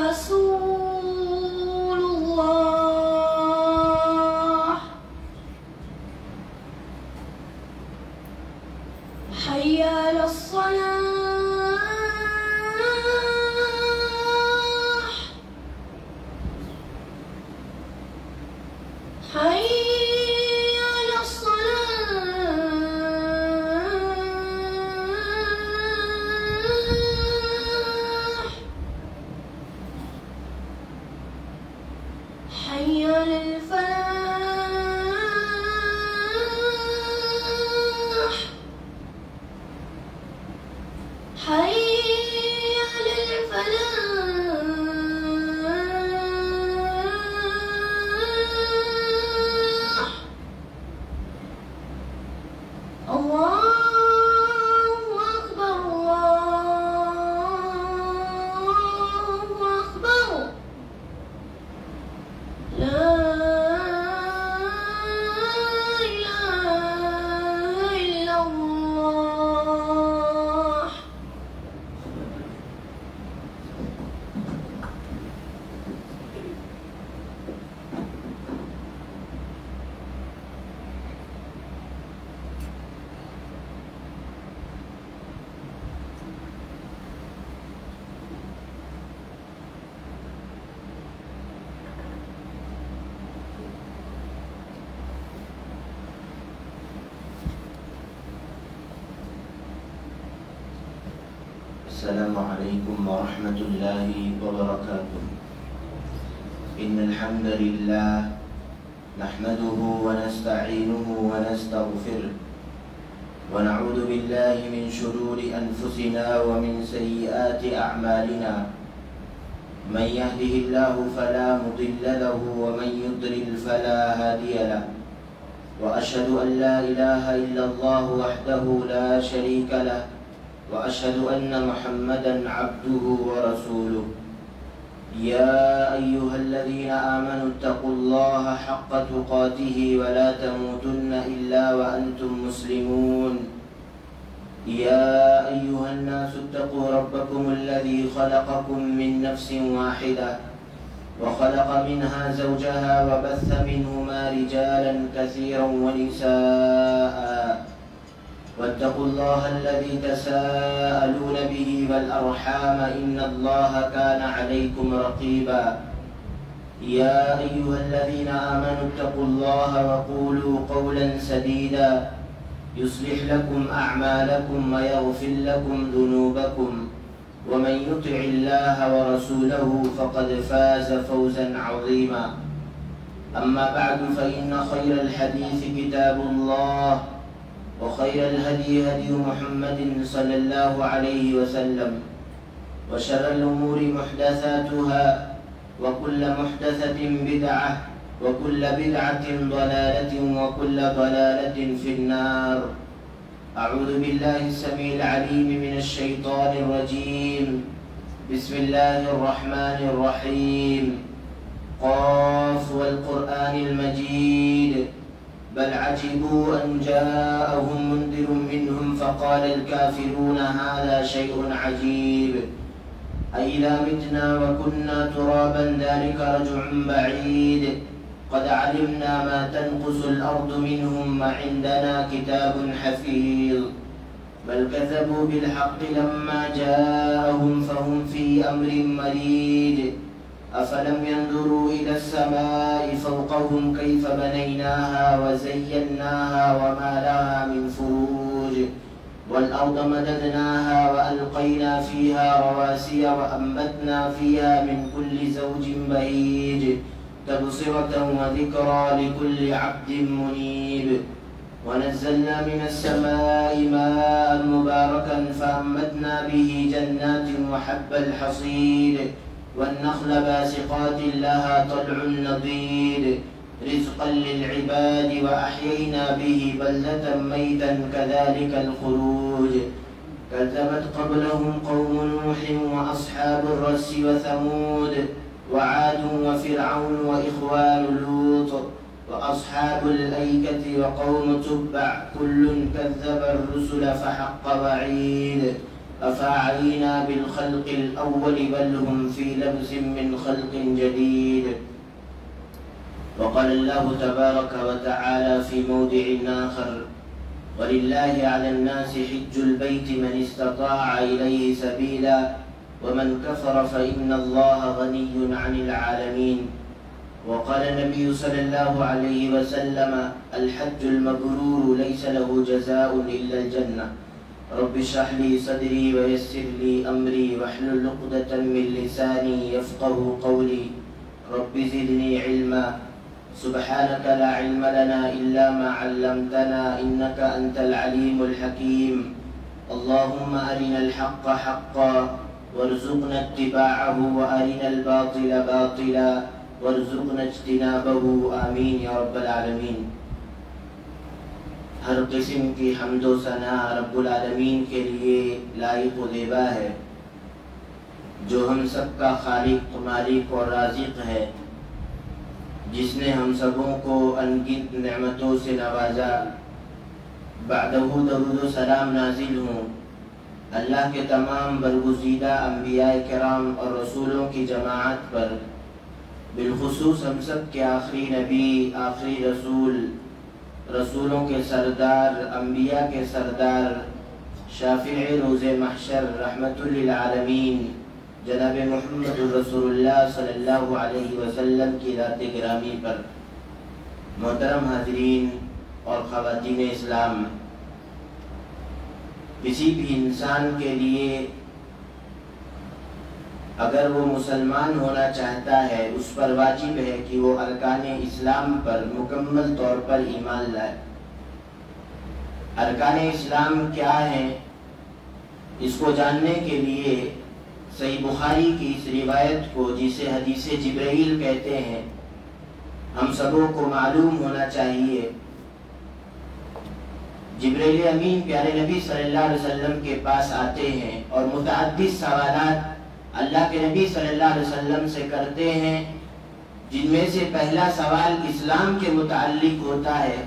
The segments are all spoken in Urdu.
رسول الله حي على الصلاة حي على الصلاة حي على الفلاح حي على الفلاح الله أكبر الله أكبر لا إله إلا الله. السلام عليكم ورحمة الله وبركاته. إن الحمد لله نحمده ونستعينه ونستغفره ونعوذ بالله من شرور أنفسنا ومن سيئات أعمالنا. من يهده الله فلا مضل له ومن يضلل فلا هادي له. وأشهد أن لا إله إلا الله وحده لا شريك له وأشهد أن محمدًا عبده ورسوله. يا أيها الذين آمنوا اتقوا الله حق تقاته ولا تموتن إلا وأنتم مسلمون. يا أيها الناس اتقوا ربكم الذي خلقكم من نفس واحدة وخلق منها زوجها وبث منهما رجالا كثيرا ونساء. واتقوا الله الذي تساءلون به والأرحام إن الله كان عليكم رقيبا. يا أيها الذين آمنوا اتقوا الله وقولوا قولا سديدا يصلح لكم أعمالكم ويغفر لكم ذنوبكم ومن يطع الله ورسوله فقد فاز فوزا عظيما. أما بعد فإن خير الحديث كتاب الله وخير الهدي هدي محمد صلى الله عليه وسلم وشر الأمور محدثاتها وكل محدثة بدعة وكل بدعة ضلالة وكل ضلالة في النار. أعوذ بالله السميع العليم من الشيطان الرجيم. بسم الله الرحمن الرحيم. قاف والقرآن المجيد بل عجبوا أن جاءهم منذر منهم فقال الكافرون هذا شيء عجيب. أإذا متنا وكنا ترابا ذلك رجع بعيد. قد علمنا ما تنقص الأرض منهم وعندنا كتاب حفيظ. بل كذبوا بالحق لما جاءهم فهم في أمر مريج. أفلم ينظروا إلى السماء فوقهم كيف بنيناها وزيناها وما لها من فروج. والأرض مددناها وألقينا فيها رواسي وأنبتنا فيها من كل زوج بهيج تبصرة وذكرى لكل عبد منيب. ونزلنا من السماء ماء مباركا فأنبتنا به جنات وحب الحصيد والنخل باسقات لها طلع نضيد رزقا للعباد وأحيينا به بلدة ميتا كذلك الخروج. كذبت قبلهم قوم نوح وأصحاب الرس وثمود وعاد وفرعون وإخوان لوط وأصحاب الأيكة وقوم تبع كل كذب الرسل فحق وعيد. أفعينا بالخلق الأول بل هم في لبس من خلق جديد. وقال الله تبارك وتعالى في موضع آخر ولله على الناس حج البيت من استطاع إليه سبيلا ومن كفر فإن الله غني عن العالمين. وقال النبي صلى الله عليه وسلم الحج المبرور ليس له جزاء إلا الجنة. رب اشرح لي صدري ويسر لي أمري واحلل عقدة من لساني يفقه قولي. رب زدني علما. سبحانك لا علم لنا إلا ما علمتنا إنك أنت العليم الحكيم. اللهم أرنا الحق حقا وارزقنا اتباعه وأرنا الباطل باطلا وارزقنا اجتنابه آمین یا رب العالمین. ہر قسم کی حمد و ثنا رب العالمین کے لیے لائق و زیبا ہے، جو ہم سب کا خالق مالک اور رازق ہے، جس نے ہم سبوں کو انگنت نعمتوں سے نوازا. بعدہ درود و سلام نازل ہوں اللہ کے تمام برگزیدہ انبیاء کرام اور رسولوں کی جماعت پر، بالخصوص ہم سب کے آخری نبی، آخری رسول، رسولوں کے سردار، انبیاء کے سردار، شافع روز محشر، رحمت للعالمین، جناب محمد رسول اللہ صلی اللہ علیہ وسلم کی ذات گرامی پر. محترم حاضرین اور خواتین اسلام، کسی بھی انسان کے لیے اگر وہ مسلمان ہونا چاہتا ہے اس پر واجب ہے کہ وہ ارکان اسلام پر مکمل طور پر ایمان لائے. ارکان اسلام کیا ہیں اس کو جاننے کے لیے صحیح بخاری کی اس روایت کو، جسے حدیث جبرائیل کہتے ہیں، ہم سبوں کو معلوم ہونا چاہیے. جبرائیل امین پیارے نبی صلی اللہ علیہ وسلم کے پاس آتے ہیں اور متعدد سوالات اللہ کے نبی صلی اللہ علیہ وسلم سے کرتے ہیں، جن میں سے پہلا سوال اسلام کے متعلق ہوتا ہے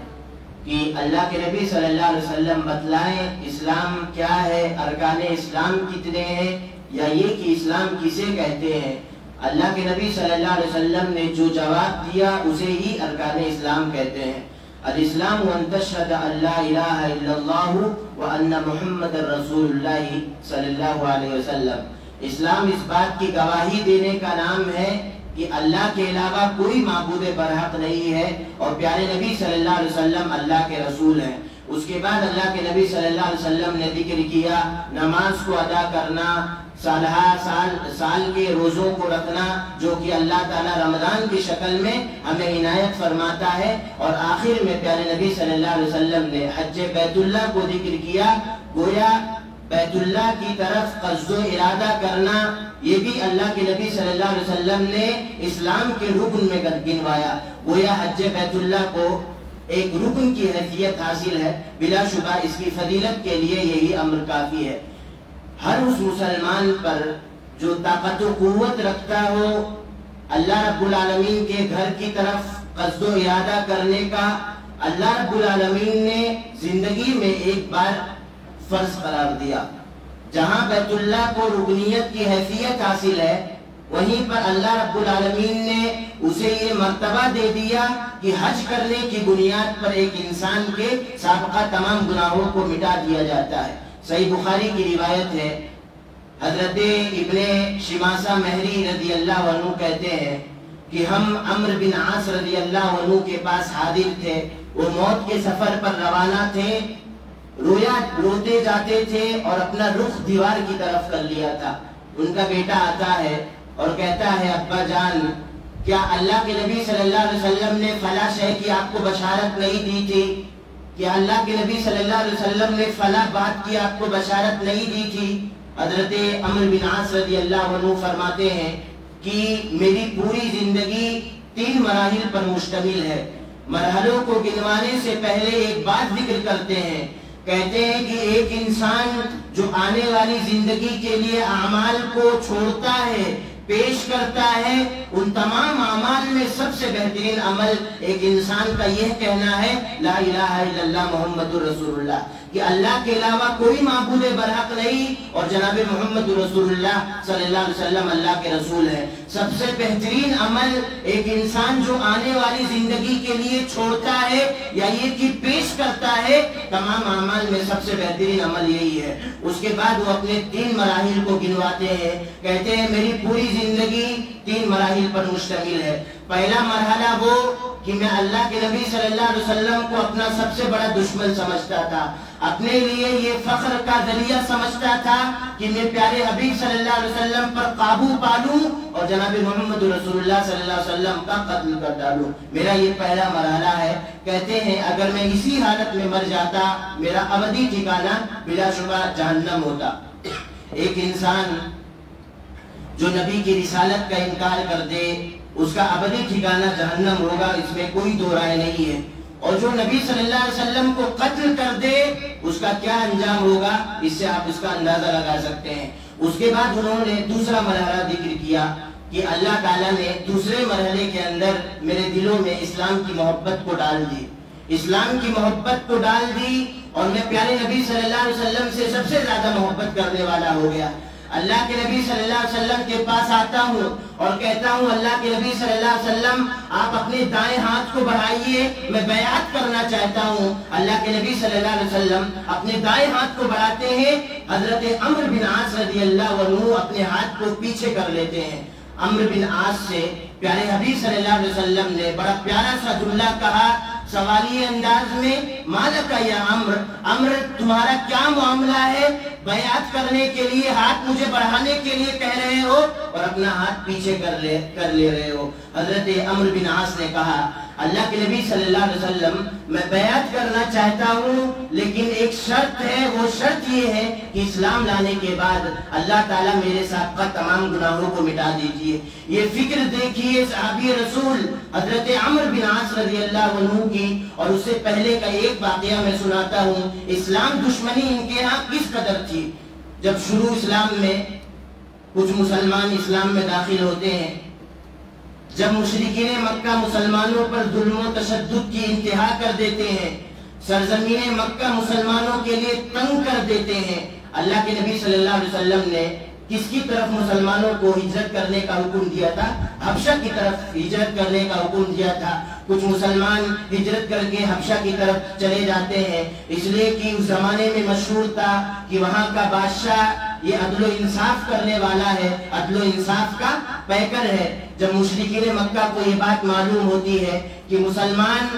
کہ اللہ کے نبی صلی اللہ علیہ وسلم بتلائیں اسلام کیا ہے، ارکان اسلام کتنے ہیں، یا یہ کہ اسلام کسے کہتے ہیں. اللہ کے نبی صلی اللہ علیہ وسلم نے جو جواب دیا اسے ہی ارکان اسلام کہتے ہیں. الاسلام ان تشہد ان لا الہ الا اللہ وان محمد رسول اللہ صلی اللہ علیہ وسلم. اسلام اس بات کی گواہی دینے کا نام ہے کہ اللہ کے علاوہ کوئی معبود برحق نہیں ہے اور پیارے نبی صلی اللہ علیہ وسلم اللہ کے رسول ہیں. اس کے بعد اللہ کے نبی صلی اللہ علیہ وسلم نے ذکر کیا نماز کو ادا کرنا، سال کے روزوں کو رکھنا جو کہ اللہ تعالیٰ رمضان کی شکل میں ہمیں عنایت فرماتا ہے، اور آخر میں پیارے نبی صلی اللہ علیہ وسلم نے حج بیت اللہ کو ذکر کیا. گویا بیت اللہ کی طرف قصد و ارادہ کرنا یہ بھی اللہ کے نبی صلی اللہ علیہ وسلم نے اسلام کے رکن میں گنوایا. گویا حج بیت اللہ کو ایک رکن کی حیثیت حاصل ہے. بلا شبہ اس کی فضیلت کے لیے یہی امر کافی ہے. ہر اس مسلمان پر جو طاقت و قوت رکھتا ہو اللہ رب العالمین کے گھر کی طرف قصد و ارادہ کرنے کا، اللہ رب العالمین نے زندگی میں ایک بار فرض قرار دیا. جہاں بیت اللہ کو رکنیت کی حیثیت حاصل ہے، وہیں پر اللہ رب العالمین نے اسے یہ مرتبہ دے دیا کہ حج کرنے کی بنیاد پر ایک انسان کے سابقہ تمام گناہوں کو مٹا دیا جاتا ہے. صحیح بخاری کی روایت ہے، حضرت ابن شماسہ مہری رضی اللہ عنہ کہتے ہیں کہ ہم عمرو بن عاص رضی اللہ عنہ کے پاس حاضر تھے. وہ موت کے سفر پر روانہ تھے، روتے جاتے تھے اور اپنا رخ دیوار کی طرف کر لیا تھا. ان کا بیٹا آتا ہے اور کہتا ہے ابا جان، کیا اللہ کے نبی صلی اللہ علیہ وسلم نے فلاں شے کی آپ کو بشارت نہیں دی تھی؟ کہ اللہ کے نبی صلی اللہ علیہ وسلم نے فلاں بات کی آپ کو بشارت نہیں دی تھی؟ حضرت عمرو بن عاص رضی اللہ عنہ فرماتے ہیں کہ میری پوری زندگی 3 مراحل پر مشتمل ہے. مرحلوں کو گنوانے سے پہلے ایک بات ذکر کرتے ہیں، کہتے ہیں کہ ایک انسان جو آنے والی زندگی کے لیے اعمال کو چھوڑتا ہے، پیش کرتا ہے، ان تمام اعمال میں سب سے بہترین عمل ایک انسان کا یہ کہنا ہے لا الہ الا اللہ محمد رسول اللہ، کہ اللہ کے علاوہ کوئی معبود برحق نہیں اور جناب محمد رسول اللہ صلی اللہ علیہ وسلم اللہ کے رسول ہیں۔ سب سے بہترین عمل ایک انسان جو آنے والی زندگی کے لیے چھوڑتا ہے یا یہ کہ پیش کرتا ہے، تمام اعمال میں سب سے بہترین عمل یہی ہے۔ اس کے بعد وہ اپنے 3 مراحل کو گنواتے ہیں، کہتے ہیں میری پوری زندگی 3 مراحل پر مشتمل ہے۔ پہلا مرحلہ وہ کہ میں اللہ کے نبی صلی اللہ علیہ وسلم کو اپنا سب سے بڑا دشمن سمجھتا تھا، اپنے لیے یہ فخر کا ذریعہ سمجھتا تھا کہ میں پیارے حبیب صلی اللہ علیہ وسلم پر قابو پالوں اور جناب محمد رسول اللہ صلی اللہ علیہ وسلم کا قتل کر ڈالوں۔ میرا یہ پہلا مرحلہ ہے۔ کہتے ہیں اگر میں اسی حالت میں مر جاتا میرا ابدی ٹھکانہ بلا شبہ جہنم ہوتا۔ ایک انسان جو نبی کی رسالت کا انکار کر دے اس کا ابدی ٹھکانہ جہنم ہوگا، اس میں کوئی دو رائے نہیں ہے، اور جو نبی صلی اللہ علیہ وسلم کو قتل کر دے اس کا کیا انجام ہوگا اس سے آپ اس کا اندازہ لگا سکتے ہیں۔ اس کے بعد انہوں نے دوسرا مرحلہ ذکر کیا کہ اللہ تعالیٰ نے دوسرے مرحلے کے اندر میرے دلوں میں اسلام کی محبت کو ڈال دی، اسلام کی محبت کو ڈال دی اور میں پیارے نبی صلی اللہ علیہ وسلم سے سب سے زیادہ محبت کرنے والا ہو گیا۔ اللہ کے نبی صلی اللہ علیہ وسلم کے پاس آتا ہوں اور کہتا ہوں اللہ کے نبی صلی اللہ علیہ وسلم آپ اپنے دائیں ہاتھ کو بڑھائیے، میں بیعت کرنا چاہتا ہوں۔ اللہ کے نبی صلی اللہ علیہ وسلم اپنے دائیں ہاتھ کو بڑھاتے ہیں، حضرت عمرو بن عاص رضی اللہ عنہ اپنے ہاتھ کو پیچھے کر لیتے ہیں۔ عمرو بن عاص سے پیارے حبیب صلی اللہ علیہ وسلم نے بڑا پیارا سا جملہ کہا سوالی انداز میں، مالک یا عمرو تمہارا کیا معاملہ ہے، بیعت کرنے کے لیے ہاتھ مجھے بڑھانے کے لیے کہہ رہے ہو اور اپنا ہاتھ پیچھے کر لے رہے ہو۔ حضرت عمرو بن عاص نے کہا اللہ کے نبی صلی اللہ علیہ وسلم میں بیعت کرنا چاہتا ہوں لیکن ایک شرط ہے، وہ شرط یہ ہے کہ اسلام لانے کے بعد اللہ تعالیٰ میرے سابقہ تمام گناہوں کو مٹا دیجئے۔ یہ فکر دیکھیے صحابی رسول حضرت عمرو بن عاص رضی اللہ عنہ کی، اور اس سے پہلے کا ایک واقعہ میں سناتا ہوں۔ اسلام دشمنی ان کے ہاں کس قدر تھی، جب شروع اسلام میں کچھ مسلمان اسلام میں داخل ہوتے ہیں، جب مشرکین مکہ مسلمانوں پر ظلم و تشدد کی انتہا کر دیتے ہیں، سرزمین مکہ مسلمانوں کے لیے تنگ کر دیتے ہیں، اللہ کے نبی صلی اللہ علیہ وسلم نے کس کی طرف مسلمانوں کو ہجرت کرنے کا حکم دیا تھا؟ حبشہ کی طرف ہجرت کرنے کا حکم دیا تھا۔ کچھ مسلمان ہجرت کر کے حبشہ کی طرف چلے جاتے ہیں، اس لیے کہ اس زمانے میں مشہور تھا کہ وہاں کا بادشاہ یہ عدل و انصاف کرنے والا ہے، عدل و انصاف کا پیکر ہے۔ جب مشرکین مکہ کو یہ بات معلوم ہوتی ہے کہ مسلمان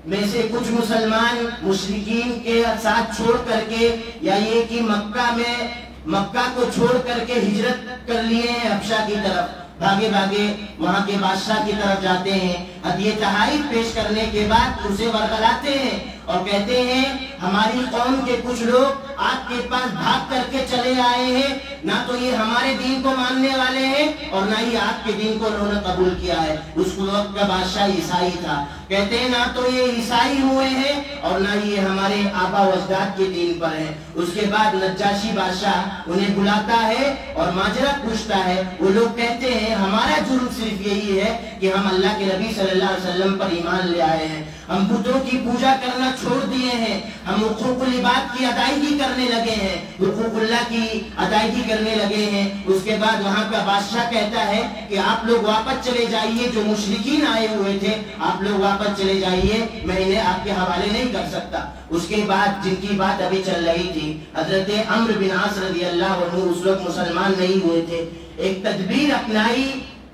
میں سے کچھ مسلمان مشرکین کے ساتھ چھوڑ کر کے یا یہ کہ مکہ کو چھوڑ کر کے ہجرت کر لیے ہیں حبشہ کی طرف، بھاگے بھاگے وہاں کے بادشاہ کی طرف جاتے ہیں، ہدیہ تحائف پیش کرنے کے بعد اسے ورغلاتے ہیں اور کہتے ہیں ہماری قوم کے کچھ لوگ آپ کے پاس بھاگ کر کے چلے آئے ہیں، نہ تو یہ ہمارے دین کو ماننے والے ہیں اور نہ ہی آپ کے دین کو انہوں نے قبول کیا ہے۔ اس وقت کا بادشاہ عیسائی تھا، کہتے ہیں نہ تو یہ عیسائی ہوئے ہیں اور نہ ہی یہ ہمارے آبا و اجداد کے دین پر ہیں۔ اس کے بعد نجاشی بادشاہ انہیں بلاتا ہے اور ماجرا پوچھتا ہے، وہ لوگ کہتے ہیں ہمارا جرم صرف یہی ہے کہ ہم اللہ کے نبی صلی اللہ علیہ وسلم پر ایمان لے آئے ہیں، ہم بتوں کی پوجا کرنا چھوڑ دیے ہیں، ہم حقوق العباد کی ادائیگی کرنے لگے ہیں، حقوق اللہ کی ادائیگی کرنے لگے ہیں۔ اس کے بعد وہاں کا بادشاہ کہتا ہے کہ آپ لوگ واپس چلے جائیے، جو مشرکین آئے ہوئے تھے آپ لوگ واپس چلے جائیے، میں انہیں آپ کے حوالے نہیں کر سکتا۔ اس کے بعد جن کی بات ابھی چل رہی تھی حضرت عمرو بن عاص رضی اللہ عنہ اس وقت مسلمان نہیں ہوئے تھے، ایک تدبیر اپنائی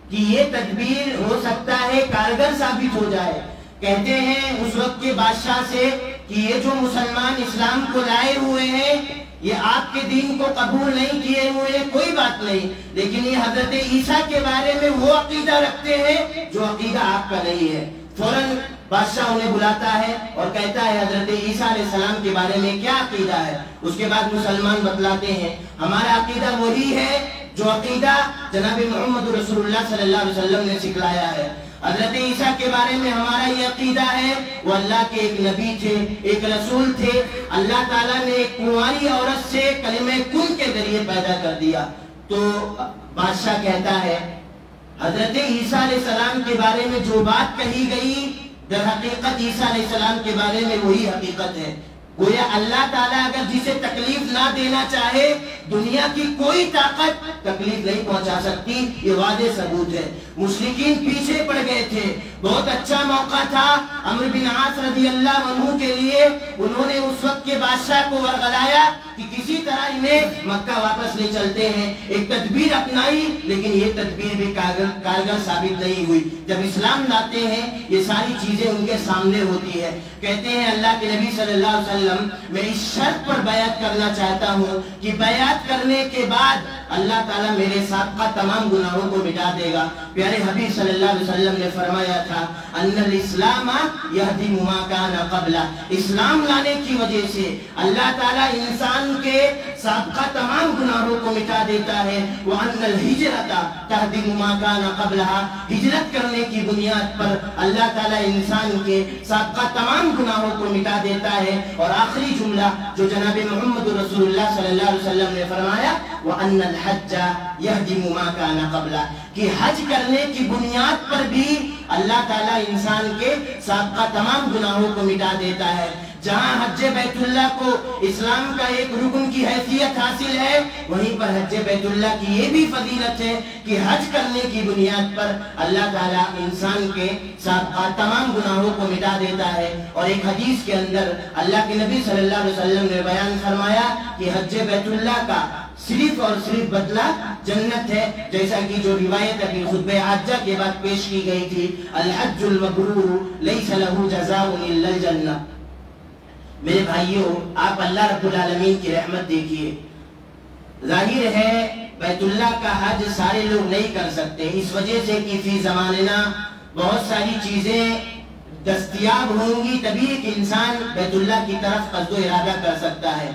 کہ یہ تدبیر ہو سکتا ہے کارگر ثابت ہو جائے۔ کہتے ہیں اس وقت کے بادشاہ سے کہ یہ جو مسلمان اسلام کو لائے ہوئے ہیں یہ آپ کے دین کو قبول نہیں کیے ہوئے ہیں، کوئی بات نہیں، لیکن یہ حضرت عیسیٰ کے بارے میں وہ عقیدہ رکھتے ہیں جو عقیدہ آپ کا نہیں ہے۔ فوراً بادشاہ انہیں بلاتا ہے اور کہتا ہے حضرت عیسیٰ علیہ السلام کے بارے میں کیا عقیدہ ہے؟ اس کے بعد مسلمان بتلاتے ہیں ہمارا عقیدہ وہی ہے جو عقیدہ جناب محمد رسول اللہ صلی اللہ علیہ وسلم نے سکھلایا ہے۔ حضرت عیسیٰ کے بارے میں ہمارا یہ عقیدہ ہے وہ اللہ کے ایک نبی تھے، ایک رسول تھے، اللہ تعالیٰ نے ایک کنواری عورت سے کلمہ کن کے ذریعے پیدا کر دیا۔ تو بادشاہ کہتا ہے حضرت عیسیٰ علیہ السلام کے بارے میں جو بات کہی گئی در حقیقت عیسیٰ علیہ السلام کے بارے میں وہی حقیقت ہے۔ گویا اللہ تعالیٰ اگر جسے تکلیف نہ دینا چاہے دنیا کی کوئی طاقت تکلیف نہیں پہنچا سکتی، یہ واضح ثبوت ہے۔ مشرکین پیچھے پڑ گئے تھے، بہت اچھا موقع تھا عمرو بن عاص رضی اللہ عنہ کے لیے، انہوں نے اس وقت کے بادشاہ کو ورغلایا کہ کسی طرح انہیں مکہ واپس لے چلتے ہیں، ایک تدبیر اپنائی، لیکن یہ تدبیر بھی کارگر ثابت نہیں ہوئی۔ جب اسلام لاتے ہیں یہ ساری چیزیں ان کے سامنے ہوتی ہے، کہتے ہیں اللہ کے نبی صلی اللہ علیہ وسلم میں اس شرط پر بیعت کرنا چاہتا ہوں کہ بیعت کرنے کے بعد اللہ تعالیٰ میرے سابقہ تمام گناہوں کو مٹا دے گا۔ پیارے حبیب صلی اللہ علیہ وسلم نے فرمایا تھا ان الاسلام یہدم ما کان قبلہ، اسلام لانے کی وجہ سے اللہ تعالیٰ انسان کے سابقہ تمام گناہوں کو مٹا دیتا ہے۔ وان الہجرۃ تہدم ما کان قبلہا، ہجرت کرنے کی بنیاد پر اللہ تعالیٰ انسان کے سابقہ تمام گناہوں کو مٹا دیتا ہے۔ اور آخری جملہ جو جناب محمد رسول اللہ صلی اللہ علیہ وسلم نے فرمایا وان الحج یہدم ما کان قبلہ، کہ حج کرنے کی بنیاد پر بھی اللہ تعالیٰ انسان کے سابقہ تمام گناہوں کو مٹا دیتا ہے۔ جہاں حج بیت اللہ کو اسلام کا ایک رکن کی حیثیت حاصل ہے، وہیں پر حج بیت اللہ کی یہ بھی فضیلت ہے کہ حج کرنے کی بنیاد پر اللہ تعالیٰ انسان کے سابقہ تمام گناہوں کو مٹا دیتا ہے۔ اور ایک حدیث کے اندر اللہ کے نبی صلی اللہ علیہ وسلم نے بیان فرمایا کہ حج بیت اللہ کا صرف اور صرف بدلہ جنت ہے، جیسا کہ جو روایت ابھی خطبہ حجہ کے بعد پیش کی گئی تھی، الحج المبرور لیس لہ جزاء الا الجنہ۔ میرے بھائیوں، آپ اللہ رب العالمین کی رحمت دیکھیے، ظاہر ہے بیت اللہ کا حج سارے لوگ نہیں کر سکتے، اس وجہ سے کہ فی زماننا بہت ساری چیزیں دستیاب ہوں گی تبھی ایک انسان بیت اللہ کی طرف قصد و ارادہ کر سکتا ہے۔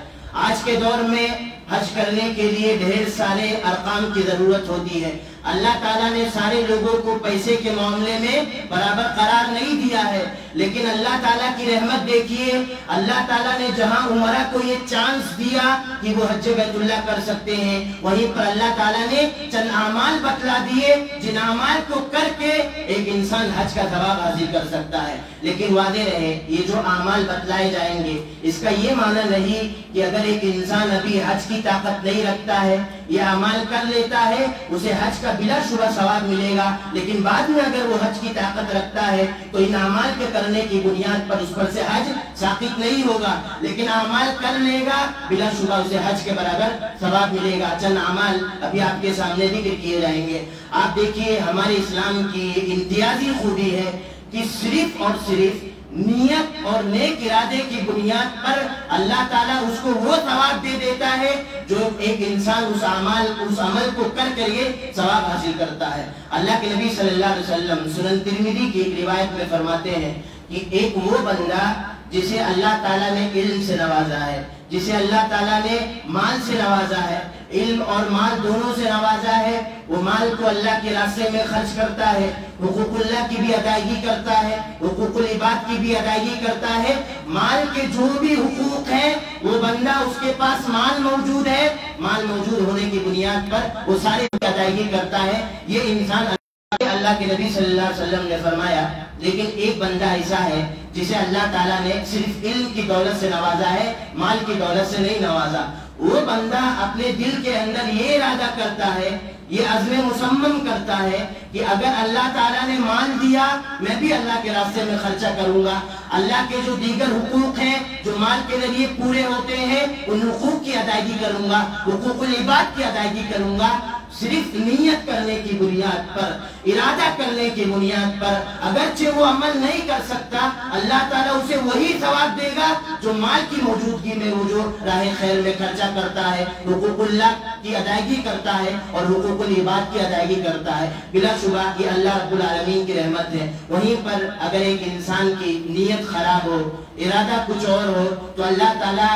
آج کے دور میں حج کرنے کے لیے ڈھیر سارے ارقام کی ضرورت ہوتی ہے۔ اللہ تعالیٰ نے سارے لوگوں کو پیسے کے معاملے میں برابر قرار نہیں دیا ہے، لیکن اللہ تعالیٰ کی رحمت دیکھیے، اللہ تعالیٰ نے جہاں عمرہ کو یہ چانس دیا کہ وہ حج بیت اللہ کر سکتے ہیں، وہیں پر اللہ تعالیٰ نے چند اعمال بتلا دیے جن اعمال کو کر کے ایک انسان حج کا ثواب حاصل کر سکتا ہے۔ لیکن واضح رہے یہ جو اعمال بتلائے جائیں گے اس کا یہ معنی نہیں کہ اگر ایک انسان ابھی حج کی طاقت نہیں رکھتا ہے، یہ اعمال کر لیتا ہے، اسے حج کا بلا شبہ ثواب ملے گا، لیکن بعد میں اگر وہ حج کی طاقت رکھتا ہے تو ان اعمال کے کرنے کی بنیاد پر اس پر سے حج ساقط نہیں ہوگا، لیکن اعمال کر لے گا بلا شبہ اسے حج کے برابر ثواب ملے گا۔ چند اعمال ابھی آپ کے سامنے ذکر کیے جائیں گے۔ آپ دیکھیے ہمارے اسلام کی امتیازی خوبی ہے کہ صرف اور صرف نیت اور نیک ارادے کی بنیاد پر اللہ تعالیٰ اس کو وہ ثواب دے دیتا ہے جو ایک انسان اس عمل کو کر کر یہ ثواب حاصل کرتا ہے۔ اللہ کے نبی صلی اللہ علیہ وسلم سنن ترمذی کی ایک روایت میں فرماتے ہیں کہ ایک وہ بندہ جسے اللہ تعالیٰ نے علم سے نوازا ہے، جسے اللہ تعالیٰ نے مال سے نوازا ہے، علم اور مال دونوں سے نوازا ہے، وہ مال کو اللہ کے راستے میں خرچ کرتا ہے، حقوق اللہ کی بھی ادائیگی کرتا ہے، حقوق العباد کی بھی ادائیگی کرتا ہے، مال کے جو بھی حقوق ہیں وہ بندہ اس کے پاس مال موجود ہے، مال موجود ہونے کی بنیاد پر وہ سارے ادائیگی کرتا ہے، یہ انسان اللہ کے نبی صلی اللہ علیہ وسلم نے فرمایا۔ لیکن ایک بندہ ایسا ہے جسے اللہ تعالیٰ نے صرف علم کی دولت سے نوازا ہے، مال کی دولت سے نہیں نوازا۔ وہ بندہ اپنے دل کے اندر یہ ارادہ کرتا ہے، یہ عزم مصمم کرتا ہے کہ اگر اللہ تعالیٰ نے مال دیا میں بھی اللہ کے راستے میں خرچہ کروں گا، اللہ کے جو دیگر حقوق ہیں جو مال کے ذریعے پورے ہوتے ہیں ان حقوق کی ادائیگی کروں گا، حقوق العباد کی ادائیگی کروں گا۔ صرف نیت کرنے کی بنیاد پر، ارادہ کرنے کی بنیاد پر اگرچہ وہ عمل نہیں کر سکتا، اللہ تعالیٰ اسے وہی ثواب دے گا جو مال کی موجودگی میں وہ جو راہ خیر میں خرچہ کرتا ہے، حقوق اللہ کی ادائیگی کرتا ہے اور حقوق العباد کی ادائیگی کرتا ہے۔ بلا شبہ یہ اللہ رب العالمین کی رحمت ہے۔ وہیں پر اگر ایک انسان کی نیت خراب ہو، ارادہ کچھ اور ہو، تو اللہ تعالیٰ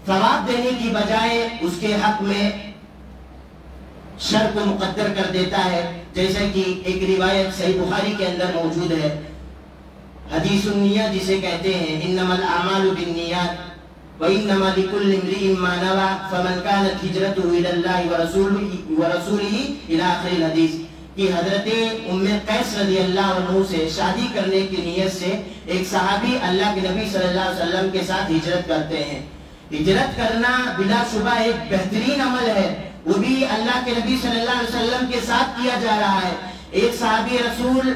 ثواب دینے کی بجائے اس کے حق میں شر کو مقدر کر دیتا ہے، جیسا کہ ایک روایت صحیح بخاری کے اندر موجود ہے، حدیث النیہ جسے کہتے ہیں، انما الاعمال بالنیات وانما لكل امرئ ما نوى فمن كانت هجرته الى الله ورسوله الى اخر الحديث، کہ حضرت ام قیس رضی اللہ عنہ سے شادی کرنے کی نیت سے ایک صحابی اللہ کے نبی صلی اللہ علیہ وسلم کے ساتھ ہجرت کرتے ہیں۔ ہجرت کرنا بلا شبہ ایک بہترین عمل ہے، وہ بھی اللہ کے نبی صلی اللہ علیہ وسلم کے ساتھ کیا جا رہا ہے۔ ایک صحابی رسول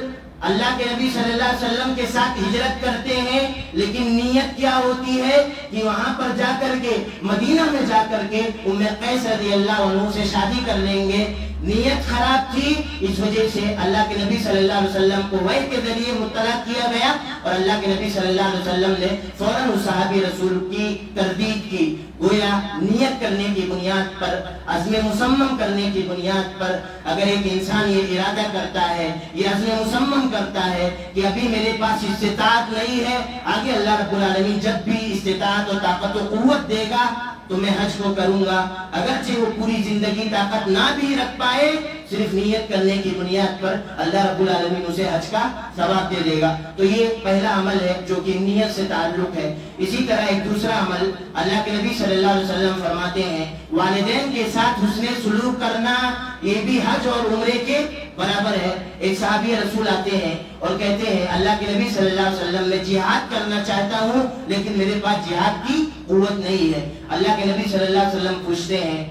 اللہ کے نبی صلی اللہ علیہ وسلم کے ساتھ ہجرت کرتے ہیں، لیکن نیت کیا ہوتی ہے کہ وہاں پر جا کر کے مدینہ میں جا کر کے ام قیس رضی اللہ عنہ سے شادی کر لیں گے۔ نیت خراب تھی، اس وجہ سے اللہ کے نبی صلی اللہ علیہ وسلم کو وحی کے ذریعے مطلع کیا گیا، اور اللہ کے نبی صلی اللہ علیہ وسلم نے فوراً اس صحابی رسول کی تردید کی۔ گویا نیت کرنے کی بنیاد پر، عزم مصمم کرنے کی بنیاد پر اگر ایک انسان یہ ارادہ کرتا ہے، یہ عزم مصمم کرتا ہے کہ ابھی میرے پاس استطاعت نہیں ہے، آگے اللہ رب العالمین جب بھی استطاعت و طاقت و قوت دے گا تو میں حج کو کروں گا، اگرچہ وہ پوری زندگی طاقت نہ بھی رکھ پائے، صرف نیت کرنے کی بنیاد پر اللہ رب العالمین اسے حج کا ثواب دے دے گا۔ تو یہ پہلا عمل ہے جو کہ نیت سے تعلق ہے۔ اسی طرح ایک دوسرا عمل اللہ کے نبی صلی اللہ علیہ وسلم فرماتے ہیں والدین کے ساتھ حسن سلوک کرنا، یہ بھی حج اور عمرے کے برابر ہے۔ ایک صحابی رسول آتے ہیں اور کہتے ہیں اللہ کے نبی صلی اللہ علیہ وسلم میں جہاد کرنا چاہتا ہوں لیکن میرے پاس جہاد کی قوت نہیں ہے۔ اللہ کے نبی صلی اللہ علیہ وسلم پوچھتے ہیں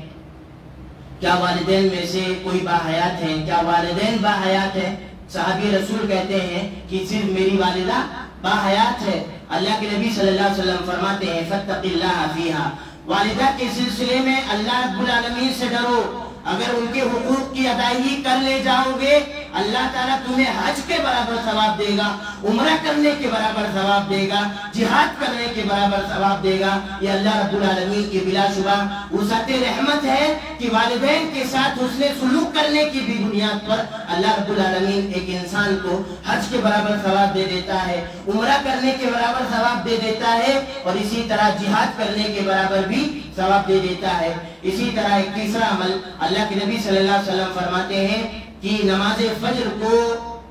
کیا والدین میں سے کوئی باحیات ہیں؟ کیا والدین باحیات ہیں؟ صحابی رسول کہتے ہیں کہ صرف میری والدہ باحیات ہے۔ اللہ کے نبی صلی اللہ علیہ وسلم فرماتے ہیں فاتق اللہ فیہا، والدہ کے سلسلے میں اللہ رب العالمین سے ڈرو، اگر ان کے حقوق کی ادائیگی کر لے جاؤ گے اللہ تعالیٰ تمہیں حج کے برابر ثواب دے گا، عمرہ کرنے کے برابر ثواب دے گا، جہاد کرنے کے برابر ثواب دے گا۔ یہ اللہ رب العالمین کی بلا شبہ وسعت رحمت ہے کہ والدین کے ساتھ حسن سلوک کرنے کی بھی بنیاد پر اللہ رب العالمین ایک انسان کو حج کے برابر ثواب دے دیتا ہے، عمرہ کرنے کے برابر ثواب دے دیتا ہے، اور اسی طرح جہاد کرنے کے برابر بھی ثواب دے دیتا ہے۔ اسی طرح ایک تیسرا عمل اللہ کے نبی صلی اللہ علیہ وسلم فرماتے ہیں کہ نماز فجر کو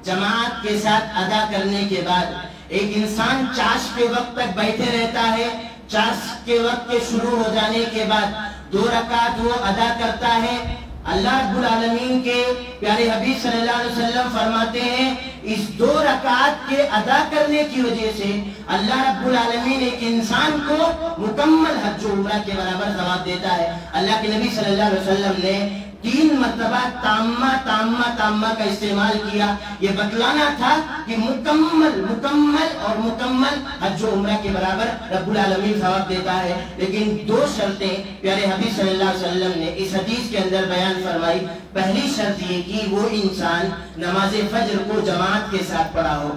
جماعت کے ساتھ ادا کرنے کے بعد ایک انسان چاش کے وقت تک بیٹھے رہتا ہے، چاش کے وقت کے شروع ہو جانے کے بعد 2 رکعت وہ ادا کرتا ہے۔ اللہ رب العالمین کے پیارے حبیب صلی اللہ علیہ وسلم فرماتے ہیں اس 2 رکعت کے ادا کرنے کی وجہ سے اللہ رب العالمین ایک انسان کو مکمل حج و عمرہ کے برابر ثواب دیتا ہے۔ اللہ کے نبی صلی اللہ علیہ وسلم نے 3 مرتبہ تامہ تامہ تامہ کا استعمال کیا، یہ بتلانا تھا کہ مکمل اور مکمل حج و عمرہ کے برابر رب العالمین ثواب دیتا ہے۔ لیکن 2 شرطیں پیارے حبیب صلی اللہ علیہ وسلم نے اس حدیث کے اندر بیان فرمائی۔ پہلی شرط یہ کہ وہ انسان نماز فجر کو جماعت کے ساتھ پڑھا ہو۔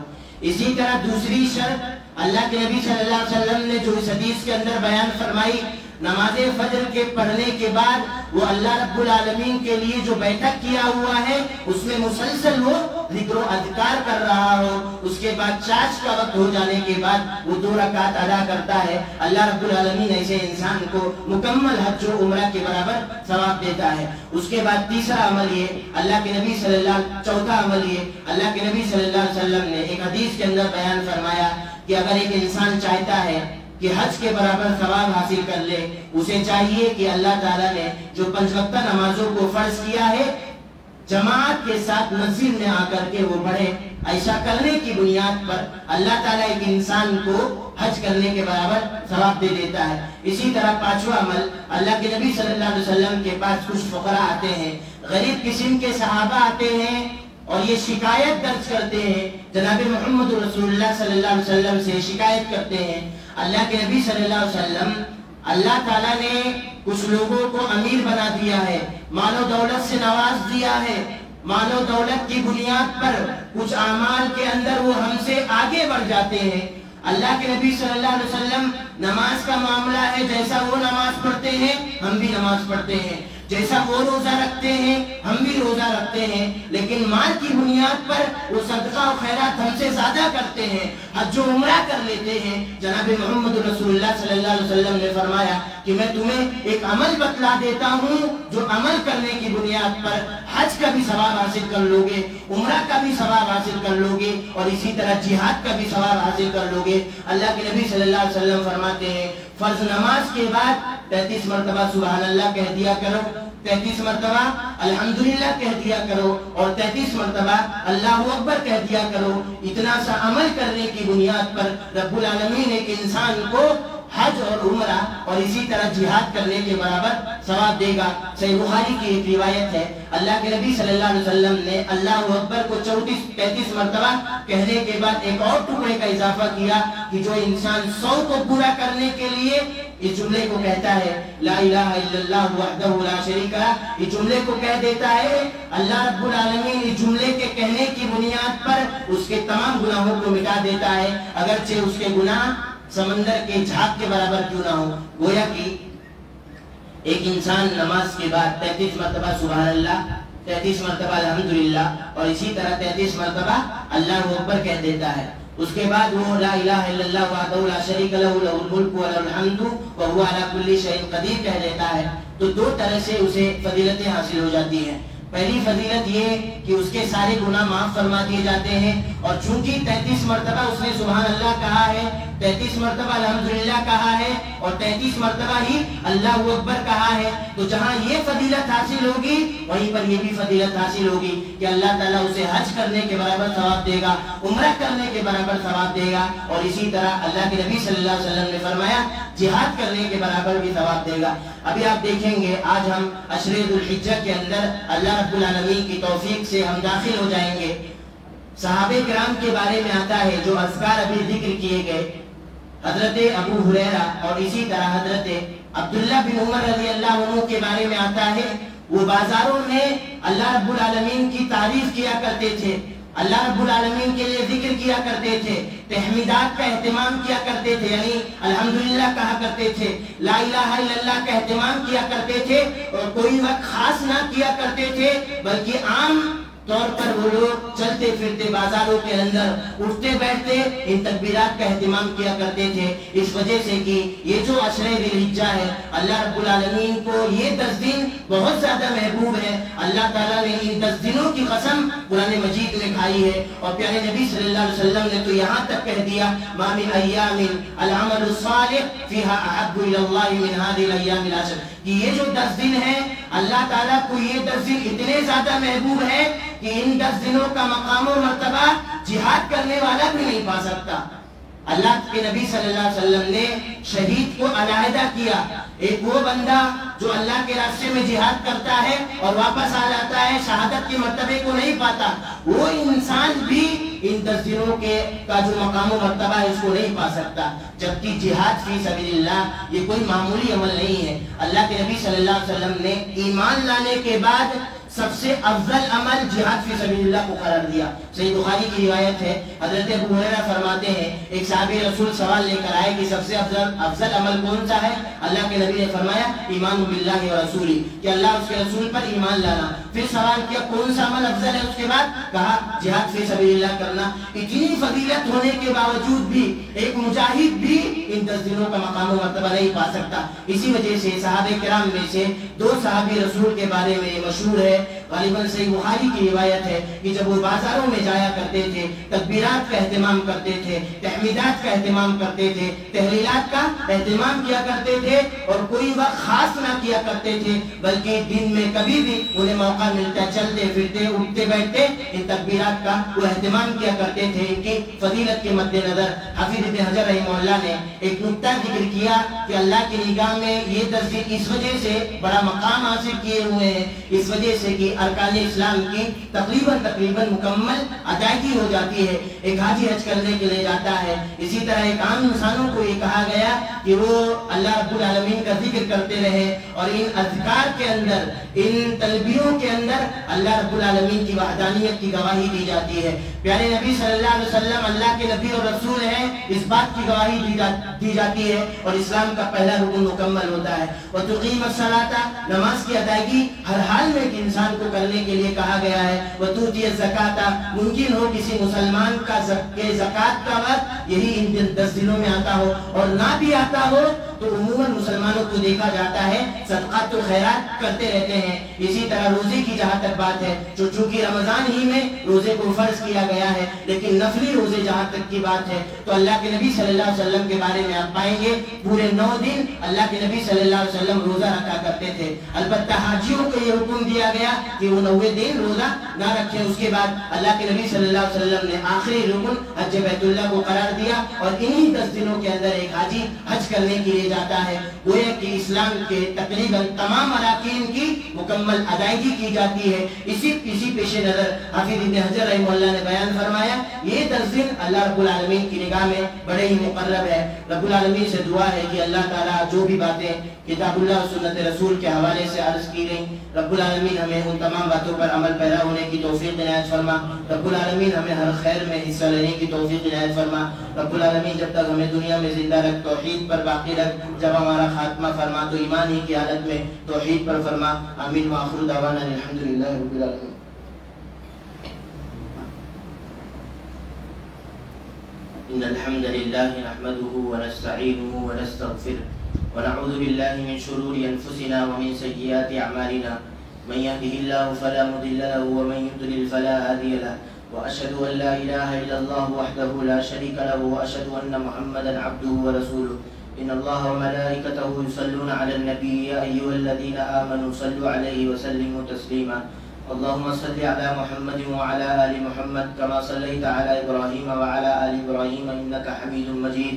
اسی طرح دوسری شرط اللہ کے نبی صلی اللہ علیہ وسلم نے جو اس حدیث کے اندر بیان فرمائی، نماز فجر کے پڑھنے کے بعد وہ اللہ رب العالمین کے لیے جو بیٹھک کیا ہوا ہے اس میں مسلسل وہ ذکر و اذکار کر رہا ہو، اس کے بعد چاش کا وقت ہو جانے کے بعد وہ 2 رکعت ادا کرتا ہے، اللہ رب العالمین ایسے انسان کو مکمل حج و عمرہ کے برابر ثواب دیتا ہے۔ اس کے بعد تیسرا عمل یہ اللہ کے نبی صلی اللہ علیہ وسلم، چوتھا عمل یہ اللہ کے نبی صلی اللہ علیہ وسلم نے ایک حدیث کے اندر بیان فرمایا کہ اگر ایک انسان چاہتا ہے کہ حج کے برابر ثواب حاصل کر لے، اسے چاہیے کہ اللہ تعالیٰ نے جو 5 وقتہ نمازوں کو فرض کیا ہے جماعت کے ساتھ مسجد میں آ کر کے وہ پڑھے۔ ایسا کرنے کی بنیاد پر اللہ تعالیٰ ایک انسان کو حج کرنے کے برابر ثواب دے دیتا ہے۔ اسی طرح 5واں عمل اللہ کے نبی صلی اللہ علیہ وسلم کے پاس کچھ فقراء آتے ہیں، غریب قسم کے صحابہ آتے ہیں اور یہ شکایت درج کرتے ہیں، جناب محمد رسول اللہ صلی اللہ علیہ وسلم سے شکایت کرتے ہیں اللہ کے نبی صلی اللہ علیہ وسلم، اللہ تعالیٰ نے کچھ لوگوں کو امیر بنا دیا ہے، مال و دولت سے نواز دیا ہے، مال و دولت کی بنیاد پر کچھ اعمال کے اندر وہ ہم سے آگے بڑھ جاتے ہیں۔ اللہ کے نبی صلی اللہ علیہ وسلم نماز کا معاملہ ہے، جیسا وہ نماز پڑھتے ہیں ہم بھی نماز پڑھتے ہیں، جیسا وہ روزہ رکھتے ہیں ہم بھی روزہ رکھتے ہیں، لیکن مال کی بنیاد پر وہ صدقہ و خیرات ہم سے زیادہ کرتے ہیں، حج و عمرہ کر لیتے ہیں۔ جناب محمد رسول اللہ صلی اللہ علیہ وسلم نے فرمایا کہ میں تمہیں ایک عمل بتلا دیتا ہوں جو عمل کرنے کی بنیاد پر حج کا بھی ثواب حاصل کر لو گے، عمرہ کا بھی ثواب حاصل کر لو گے، اور اسی طرح جہاد کا بھی ثواب حاصل کر لو گے۔ اللہ کے نبی صلی اللہ علیہ وسلم فرماتے ہیں فرض نماز کے بعد 33 مرتبہ سبحان اللہ کہہ دیا کرو، 33 مرتبہ الحمدللہ کہہ دیا کرو اور 33 مرتبہ اللہ اکبر کہہ دیا کرو. اتنا سا عمل کرنے کی بنیاد پر رب العالمین ایک انسان کو حج اور عمرہ اور اسی طرح جہاد کرنے کے برابر ثواب دے گا. صحیح بخاری کی ایک روایت ہے, اللہ کے نبی صلی اللہ علیہ وسلم نے اللہ اکبر کو 33 مرتبہ کہنے کے بعد ایک اور ٹکڑے کا اضافہ کیا کہ جو انسان 100 کو پورا کرنے کے لیے اس جملے کو کہتا ہے لا الہ الا اللہ وحدہ لا شریک لہ, اس جملے کو کہہ دیتا ہے, اللہ رب العالمین اس جملے کے کہنے کی بنیاد پر اس کے تمام گناہوں کو مٹا دیتا ہے, اگرچہ اس کے گناہ سمندر کے جھاگ کے برابر کیوں نہ ہو. گویا کہ ایک انسان نماز کے بعد 33 مرتبہ سبحان اللہ, 33 مرتبہ الحمدللہ اور اسی طرح 33 مرتبہ اللہ اکبر کہہ دیتا ہے. اس کے بعد وہ لا الہ الا اللہ وحدہ لا شریک لہ لہ الملک و لہ الحمد وہو علی کل شیء قدیر کہہ دیتا ہے. تو دو طرح سے اسے فضیلتیں حاصل ہو جاتی ہیں. پہلی فضیلت یہ کہ اس کے سارے گناہ معاف فرما دیے جاتے ہیں, اور چونکہ 33 مرتبہ اس نے سبحان اللہ کہا ہے, 33 مرتبہ الحمدللہ کہا ہے اور 33 مرتبہ ہی اللہ اکبر کہا ہے, تو جہاں یہ فضیلت حاصل ہوگی وہیں پر یہ بھی فضیلت حاصل ہوگی کہ اللہ تعالیٰ اسے حج کرنے کے برابر ثواب دے گا, عمرہ کرنے کے برابر ثواب دے گا, اور اسی طرح اللہ کے نبی صلی اللہ علیہ وسلم نے فرمایا جہاد کرنے کے برابر بھی ثواب دے گا. ابھی آپ دیکھیں گے آج ہم عشر ذو الحجہ کے اندر اللہ رب العالمین کی توفیق سے ہم داخل ہو جائیں گے. صحابہ کرام کے بارے میں آتا ہے جو اذکار ابھی ذکر کیے گئے, حضرت ابو ہریرہ اور اسی طرح حضرت عبداللہ بن عمر رضی اللہ عنہ کے بارے میں آتا ہے, وہ بازاروں میں اللہ رب العالمین کی تعریف کیا کرتے تھے, اللہ رب العالمین کے لیے ذکر کیا کرتے تھے, تحمیدات کا اہتمام کیا کرتے تھے, یعنی الحمدللہ کہا کرتے تھے, لا الہ الا اللہ کا اہتمام کیا کرتے تھے, اور کوئی وقت خاص نہ کیا کرتے تھے بلکہ عام طور پر وہ لوگ چلتے پھرتے بازاروں کے اندر اٹھتے بیٹھتے ان تکبیرات کا اہتمام کیا کرتے تھے. اس وجہ سے کہ یہ جو عشر ذی الحجہ ہے اللہ رب العالمین کو یہ 10 دن بہت زیادہ محبوب ہے. اللہ تعالیٰ نے ان 10 دنوں کی قسم قرآن مجید میں کھائی ہے, اور پیارے نبی صلی اللہ علیہ وسلم نے تو یہاں تک کہہ دیا ما من ایام العمل الصالح فیہا احب الی اللہ من هذه الایام العشر, کہ یہ جو 10 دن ہیں اللہ تعالیٰ کو یہ 10 دن اتنے زیادہ محبوب ہے کہ ان 10 دنوں کا مقام و مرتبہ جہاد کرنے والا بھی نہیں پا سکتا. اللہ کے نبی صلی اللہ علیہ وسلم نے شہید کو علیحدہ کیا, ایک وہ بندہ جو اللہ کے راستے میں جہاد کرتا ہے اور واپس آ جاتا ہے شہادت کے مرتبے کو نہیں پاتا, وہ انسان بھی ان 10 دنوں کے کا جو مقام و مرتبہ ہے اس کو نہیں پا سکتا. جبکہ جہاد فی سبیل اللہ یہ کوئی معمولی عمل نہیں ہے. اللہ کے نبی صلی اللہ علیہ وسلم نے ایمان لانے کے بعد سب سے افضل عمل جہاد فی سبیل اللہ کو قرار دیا. صحیح بخاری کی روایت ہے, حضرت ابو ہریرہ فرماتے ہیں ایک صحابی رسول سوال لے کر آئے کہ سب سے افضل عمل کون سا ہے؟ اللہ کے نبی نے فرمایا ایمان باللہ و رسولی, کہ اللہ اس کے رسول پر ایمان لانا. پھر سوال کیا کون سا عمل افضل ہے, اس کے بعد کہا جہاد فی سبیل اللہ کرنا. اتنی فضیلت ہونے کے باوجود بھی ایک مجاہد بھی ان 10 دنوں کا مقام و مرتبہ نہیں پا سکتا. اسی وجہ سے صحابہ کرام میں سے 2 صحابی رسول کے بارے میں یہ مشہور ہے, غالباً صحیح بخاری کی روایت ہے کہ جب وہ بازاروں میں جایا کرتے تھے تکبیرات کا اہتمام کرتے تھے, تحمیدات کا اہتمام کرتے تھے, تحلیلات کا اہتمام کیا کرتے تھے, اور کوئی وقت خاص نہ کیا کرتے تھے بلکہ دن میں کبھی بھی انہیں موقع ملتا چلتے پھرتے اٹھتے بیٹھتے ان تکبیرات کا وہ اہتمام کیا کرتے تھے. ان کی فضیلت کے مد نظر حافظ ابن حجر رحمہ اللہ نے ایک نقطہ ذکر کیا کہ اللہ کی نگاہ میں یہ 10 دن اس وجہ سے بڑا مقام حاصل کیے ہوئے ہیں, اس وجہ سے کہ ارکان اسلام کی تقریباً مکمل ادائیگی ہو جاتی ہے. ایک حاجی حج کرنے کے لیے جاتا ہے, اسی طرح ایک عام انسانوں کو یہ کہا گیا کہ وہ اللہ رب العالمین کا ذکر کرتے رہے, اور ان اذکار کے اندر ان تلبیوں کے اندر اللہ رب العالمین کی وحدانیت کی گواہی دی جاتی ہے. پیارے نبی صلی اللہ علیہ وسلم اللہ کے نبی اور رسول ہیں, اس بات کی گواہی دی جاتی ہے, اور اسلام کا پہلا رکن مکمل ہوتا ہے. وَتُقِيمَ الصَّلَاةَ, نماز کی ادائیگی ہر حال میں ایک انسان کو کرنے کے لیے کہا گیا ہے. وَتُؤْتِيَ الزَّكَاةَ, ممکن ہو کسی مسلمان کا زکات کا وقت یہی ان 10 دنوں میں آتا ہو, اور نہ بھی آتا ہو تو عموماً مسلمانوں کو دیکھا جاتا ہے صدقات و خیرات کرتے رہتے ہیں. اسی طرح روزے کی جہاں تک بات ہے، چونکہ رمضان ہی میں روزے کو فرض کیا گیا ہے، لیکن نفلی روزے جہاں تک کی بات ہے تو اللہ کے نبی صلی اللہ علیہ وسلم کے بارے میں آپ پائیں گے پورے 9 دن اللہ کے نبی صلی اللہ علیہ وسلم روزہ رکھا کرتے تھے. البتہ حاجیوں کو یہ حکم دیا گیا کہ وہ 90 دن روزہ نہ رکھیں. اس کے بعد اللہ کے نبی صلی اللہ علیہ وسلم نے آخری رکن حج بیت اللہ کو قرار دیا، اور انہی 10 دنوں کے اندر ایک حاجی حج کرنے کے لیے جاتا ہے. گویا کہ اسلام کے تقریباً تمام اراکین کی مکمل ادائیگی کی جاتی ہے. اسی پیش نظر حافظ ابن حجر رحمہ اللہ نے بیان فرمایا یہ 10 دن اللہ رب العالمین کی نگاہ میں بڑے ہی مقرب ہے. رب العالمین سے دعا ہے کہ اللہ تعالیٰ جو بھی باتیں کتاب اللہ و سنت رسول کے حوالے سے عرض کی گئیں، رب العالمین ہمیں ان تمام باتوں پر عمل پیرا ہونے کی توفیق عنایت فرما. رب العالمین ہمیں ہر خیر میں حصہ لینے کی توفیق عنایت فرما. رب العالمین جب تک ہمیں دنیا میں زندہ رکھ توحید پر باقی رکھ، جب ہمارا خاتمہ فرما تو ایمان ہی کی حالت میں توحید پر فرما. آمین وآخر دعوانا الحمدللہ رب العالمین. إن الحمد لله نحمده ونستعينه ونستغفره ونعوذ بالله من شرور أنفسنا ومن سيئات أعمالنا. من يهده الله فلا مضل له ومن يضلل فلا هادي له. وأشهد أن لا إله إلا الله وحده لا شريك له وأشهد أن محمدا عبده ورسوله. إن الله وملائكته يصلون على النبي يا أيها الذين آمنوا صلوا عليه وسلموا تسليما. اللهم صل على محمد وعلى آل محمد كما صليت على إبراهيم وعلى آل إبراهيم إنك حميد مجيد.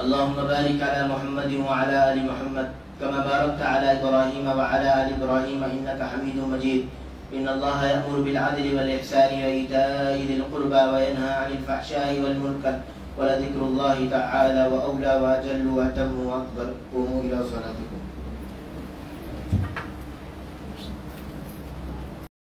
اللهم بارك على محمد وعلى آل محمد كما باركت على إبراهيم وعلى آل إبراهيم إنك حميد مجيد. إن الله يأمر بالعدل والإحسان وإيتاء ذي القربى وينهى عن الفحشاء والمنكر ولذكر الله تعالى وأولى وأجل وأتم وأكبر. قوموا إلى صلاتكم.